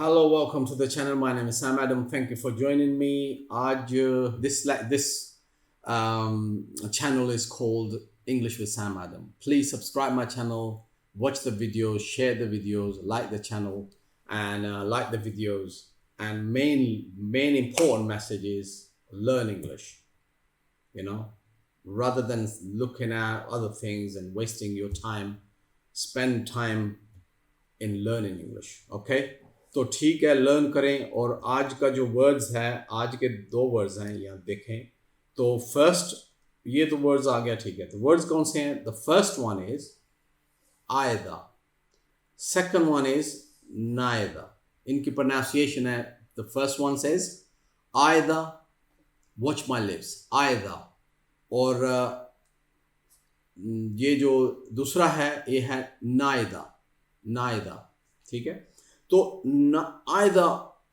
Hello, welcome to the channel. My name is Sam Adam. Thank you for joining me. This channel is called English with Sam Adam. Please subscribe my channel, watch the videos, share the videos, like the channel, and like the videos. And main important message is learn English. You know, rather than looking at other things and wasting your time, spend time in learning English. Okay. तो ठीक है, learn करें। और आज का जो words है, आज के दो वर्ड्स हैं, यहाँ देखें तो फर्स्ट ये तो वर्ड्स आ गया, ठीक है। तो वर्ड्स कौन से हैं? द फर्स्ट वन इज आयदा, सेकंड वन इज नायदा। इनकी प्रोनाउंसिएशन है, द फर्स्ट वन सेज आयदा, वॉच माय लिप्स, आयदा। और ये जो दूसरा है ये है नायदा, नायदा, ठीक है। तो आयदा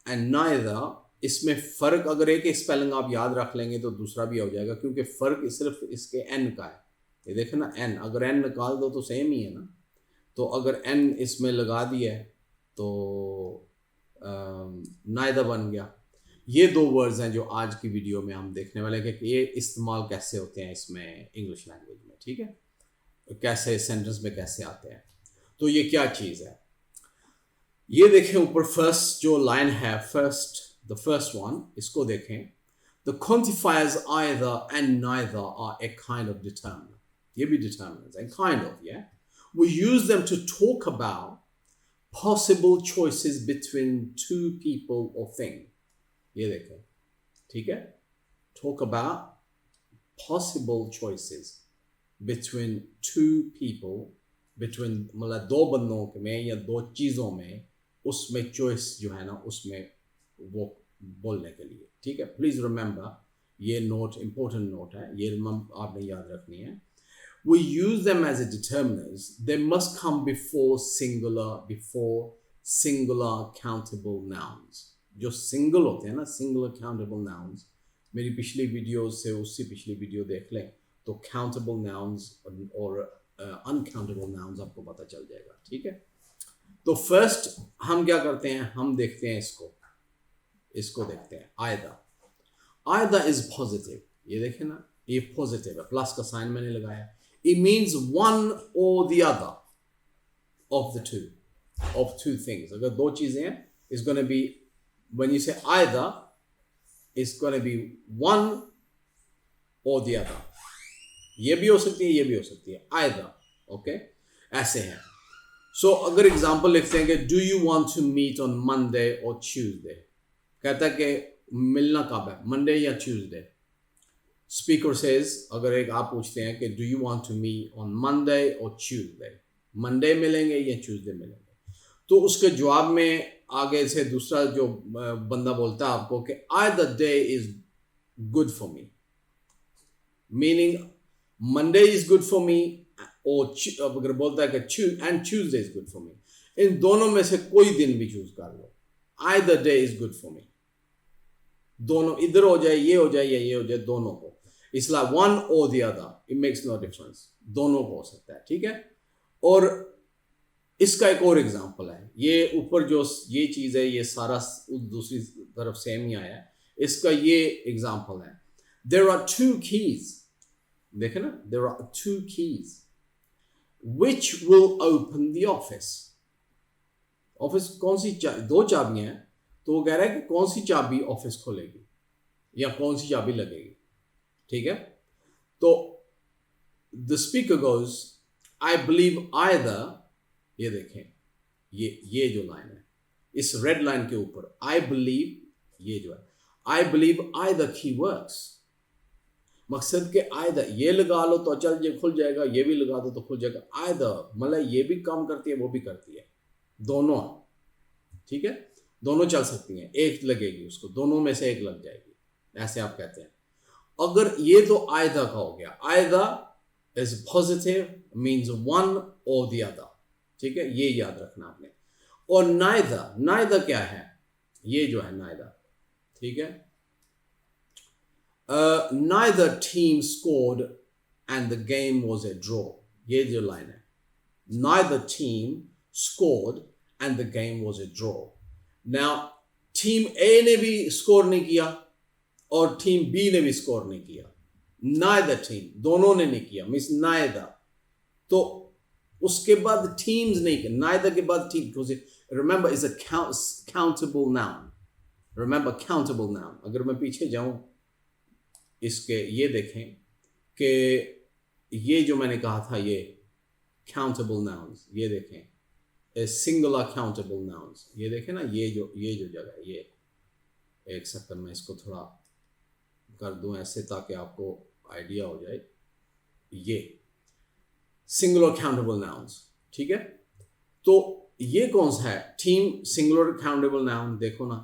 एंड नायदा, इसमें फ़र्क अगर एक स्पेलिंग आप याद रख लेंगे तो दूसरा भी हो जाएगा, क्योंकि फ़र्क सिर्फ इसके एन का है। ये देखें ना, एन, अगर एन निकाल दो तो सेम ही है ना। तो अगर एन इसमें लगा दिया है तो नायदा बन गया। ये दो वर्ड्स हैं जो आज की वीडियो में हम देखने वाले हैं कि ये इस्तेमाल कैसे होते हैं इसमें इंग्लिश लैंग्वेज में, ठीक है, कैसे सेंटेंस में कैसे आते हैं। तो ये क्या चीज़ है, ये देखें ऊपर फर्स्ट जो लाइन है, द फर्स्ट वन, इसको देखें। The quantifiers either and neither are a kind of determiner. ये भी determinants है, kind of, yeah. We use them to talk about possible choices between two people or thing. ये देखें, ठीक है। Talk about possible choices between two people, between मतलब दो बंदों में या दो चीज़ों में, उसमें चॉइस जो है ना, उसमें वो बोलने के लिए, ठीक है। प्लीज़ रिमेंबर, ये नोट इंपॉर्टेंट नोट है, ये आपने याद रखनी है। We use them as a determiners, they must come before singular countable nouns. जो सिंगल होते हैं ना, सिंगुलर काउंटेबल नाउन्स, मेरी पिछली वीडियो से उससे पिछली वीडियो देख लें तो काउंटेबल नाउन्स और अनकाउंटेबल नाउन्स आपको पता चल जाएगा, ठीक है। तो फर्स्ट हम क्या करते हैं, हम देखते हैं इसको देखते हैं। आयदा इज पॉजिटिव, ये देखें ना, ये पॉजिटिव है, प्लस का साइन मैंने लगाया। इट मीन्स वन और the other of two things. अगर दो चीजें हैं, it's gonna be, when you से आयदा, इट्स गोना बी वन और द अदर। ये भी हो सकती है, ये भी हो सकती है, आयदा, ओके, ऐसे है। सो अगर एग्जाम्पल लिखते हैं कि do you want to meet on Monday और ट्यूसडे, कहता है कि मिलना कब है, मंडे या ट्यूसडे। स्पीकर सेज, अगर एक आप पूछते हैं कि do you want to meet on Monday और ट्यूसडे, मंडे मिलेंगे या ट्यूसडे मिलेंगे, तो उसके जवाब में आगे से दूसरा जो बंदा बोलता है आपको कि either day is good for me, meaning Monday is good for me, और अगर बोलता है कि and Tuesday is good for me, इन दोनों में से कोई दिन भी चूज कर लो। Either day is good for me, दोनों, इधर हो जाए, ये हो जाए या ये हो जाए, दोनों को, इसलिए वन और the other, it makes no difference, दोनों को हो सकता है, ठीक है। और इसका एक और एग्जांपल है, ये ऊपर जो ये चीज है, ये सारा दूसरी तरफ सेम ही आया है। इसका ये एग्जांपल है, देयर आर टू कीज, देखे ना, there are two keys which will open the office. Office कौन सी दो चाबियां हैं, तो वो कह रहा है कि कौन सी चाबी ऑफिस खोलेगी या कौन सी चाबी लगेगी, ठीक है। तो the speaker goes, I believe either, ये देखें, ये जो लाइन है, इस रेड लाइन के ऊपर आई बिलीव, ये जो है आई बिलीव आइदर की वर्क्स। मकसद के आयदर, ये लगा लो तो चल ये खुल जाएगा, ये भी लगा दो तो खुल जाएगा। आयदर मतलब ये भी काम करती है, वो भी करती है, दोनों, ठीक है, दोनों चल सकती हैं, एक लगेगी उसको, दोनों में से एक लग जाएगी, ऐसे आप कहते हैं। अगर ये तो आयदर का हो गया, either is positive, means one और द अदर, ठीक है, ये याद रखना आपने। और नाइदर क्या है, ये जो है नाइदर, ठीक है। Neither team scored and the game was a draw. ये जो लाइन है, neither team scored and the game was a draw. Now team A ने भी स्कोर नहीं किया और टीम बी ने भी स्कोर नहीं किया, नाइदर टीम, दोनों ने नहीं किया, मींस नाइदर। तो उसके बाद टीम्स नहीं किया, नाइदर के बाद team, remember is a countable noun, remember countable noun. अगर मैं पीछे जाऊं इसके, ये देखें कि ये जो मैंने कहा था, ये काउंटेबल नाउन्स, ये देखें सिंगुलर काउंटेबल नाउन्स, ये देखें ना, ये जो जगह है, ये एक सेकंड में इसको थोड़ा कर दूं ऐसे ताकि आपको आइडिया हो जाए, ये सिंगुलर काउंटेबल नाउन्स, ठीक है। तो ये कौन सा है? टीम सिंगुलर काउंटेबल नाउन, देखो ना,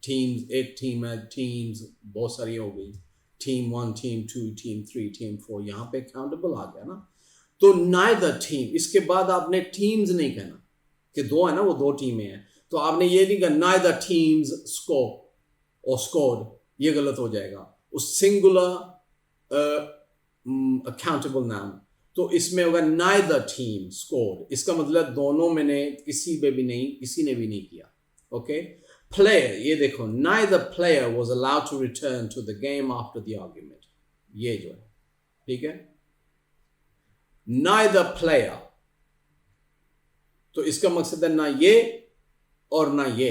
टीम्स, एक टीम है, टीम्स बहुत सारी हो गई, टीम 1, टीम 2, टीम 3, टीम 4, यहाँ पे काउंटेबल आ गया ना। तो नाइदर टीम, इसके बाद आपने टीम्स नहीं कहना कि दो है ना, वो दो टीमें हैं, तो आपने ये नहीं कहा नाइदर टीम्स स्कोर और स्कोर्ड, ये गलत हो जाएगा। उस सिंगुलर अकाउंटेबल नाउन, तो इसमें होगा नाइदर टीम स्कोर्ड, इसका मतलब दोनों में ने किसी पे भी नहीं, किसी ने भी नहीं किया। ओके, प्लेयर, ये देखो, neither player was allowed to return to the game after the argument, ये जो है, ठीक है, नाइदर प्लेयर, तो इसका मकसद है ना ये और ना ये,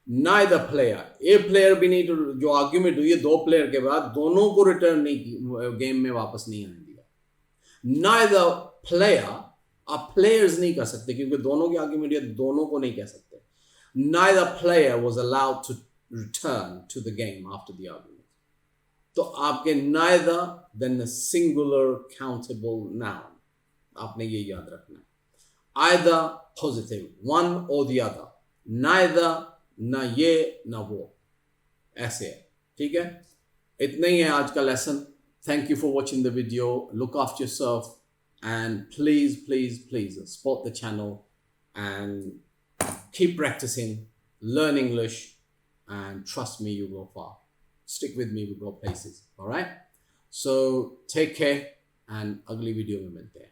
नाइदर प्लेयर, एक प्लेयर भी नहीं, तो जो आर्ग्यूमेंट हुई है दो प्लेयर के बाद, दोनों को रिटर्न नहीं की, गेम में वापस नहीं आने दिया। नाइदर प्लेयर, आप प्लेयर्स नहीं कर सकते क्योंकि दोनों की आर्ग्यूमेंट है, दोनों को नहीं कह सकते। Neither player was allowed to return to the game after the argument, तो आपके neither then singular countable noun, आपने ये याद रखना है, आइदर पॉजिटिव, वन और द अदर, नाइदर, ना ये ना वो, ऐसे है, ठीक है। इतना ही है आज का lesson. Thank you for watching the video, look after yourself and please please please support the channel and keep practicing, learn English, and trust me, you go far. Stick with me, we go places. All right? So take care, and ugly video में मिलते हैं.